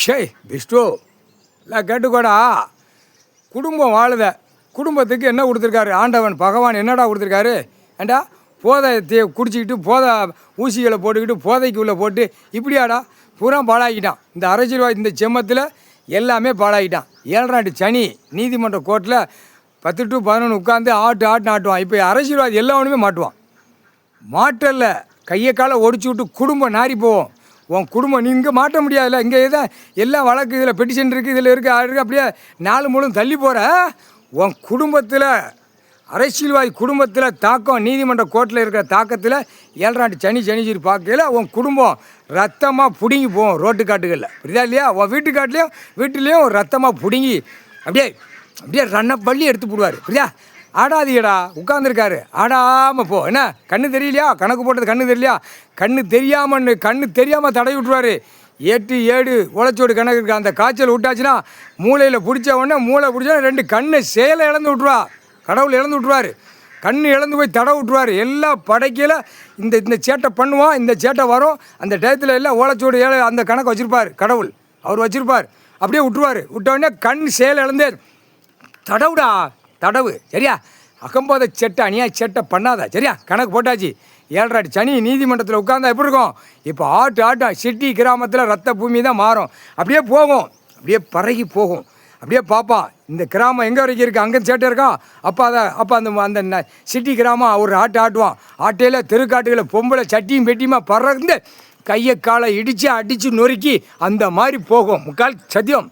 ஷேய் விஷ்ணு இல்லை கேட்டுக்கோடா. குடும்பம் வாழுத, குடும்பத்துக்கு என்ன கொடுத்துருக்காரு ஆண்டவன் பகவான்? என்னடா கொடுத்துருக்காரு? ஏண்டா போதையை குடிச்சிக்கிட்டு போதை ஊசிகளை போட்டுக்கிட்டு போதைக்குள்ளே போட்டு இப்படியாடா பூரா பாழாக்கிட்டான். இந்த அரசியல்வாதி இந்த செம்மத்தில் எல்லாமே பாழாக்கிட்டான். 7 சனி நீதிமன்ற கோர்ட்டில் 10 to 11 உட்காந்து ஆட்டுவான். இப்போ அரசியல்வாதி எல்லாவனுமே மாட்டுவான். மாட்டல கையை காலை ஒடிச்சு விட்டு குடும்பம் நாரி போவோம். உன் குடும்பம் நீ இங்கே மாட்ட முடியாதுல்ல. இங்கே எதான் எல்லாம் வழக்கு இதில் பெட்டிஷன் இருக்குது, இதில் இருக்குது, அது இருக்குது, அப்படியே 4 மூலம் தள்ளி போகிற உன் குடும்பத்தில் அரசியல்வாதி குடும்பத்தில் தாக்கம் நீதிமன்ற கோர்ட்டில் இருக்கிற தாக்கத்தில் 7 சனி பார்க்கையில் உன் குடும்பம் ரத்தமாக பிடுங்கி போவோம் ரோட்டு காட்டுகளில். புரியுதா இல்லையா? உன் வீட்டுலேயும் ரத்தமாக பிடுங்கி அப்படியே ரன்ன பள்ளி எடுத்து போடுவார். புரியுதா? ஆடாதீடா, உட்காந்துருக்காரு, ஆடாமல் போ. என்ன கண்ணு தெரியலையா? கணக்கு போட்டது கண்ணு தெரியலையா? கண்ணு தெரியாமல் தடவி விட்டுருவார். 8 7 உழைச்சோடு கணக்கு இருக்குது. அந்த காய்ச்சல் விட்டாச்சுன்னா மூளையில் பிடிச்ச உடனே மூளை பிடிச்சா 2 கண்ணை செயலை இழந்து விட்ருவா. கடவுள் இழந்து விட்ருவார். கண் இழந்து போய் தடவை விட்ருவார். எல்லாம் படைக்கையில் இந்த சேட்டை பண்ணுவான், இந்த சேட்டை வரும். அந்த டயத்தில் எல்லாம் ஓலைச்சோடு அந்த கணக்கு வச்சுருப்பார் கடவுள். அவர் வச்சுருப்பார். அப்படியே விட்டுருவார். விட்டோடனே கண் செயல் இழந்தே தடவு. சரியா? அகம்போத சேட்டை அநியாய சேட்டை பண்ணாதா. சரியா? கணக்கு போட்டாச்சு. 7 சனி நீதிமன்றத்தில் உட்காந்தா எப்படி இருக்கும்? இப்போ ஆட்டு சிட்டி கிராமத்தில் ரத்த பூமி தான் மாறும். அப்படியே போகும், அப்படியே பறகி போகும். அப்படியே பார்ப்பான் இந்த கிராமம் எங்கே வரைக்கும் இருக்குது, அங்கே சேட்டை இருக்கான். அப்போ அந்த சிட்டி கிராமம் ஒரு ஆட்டுவான். ஆட்டையில் தெருக்காட்டுகளை பொம்பளை சட்டியும் பெட்டியுமா பறந்து கையை காலை அடித்து நொறுக்கி அந்த மாதிரி போகும். முக்கால் சத்தியம்.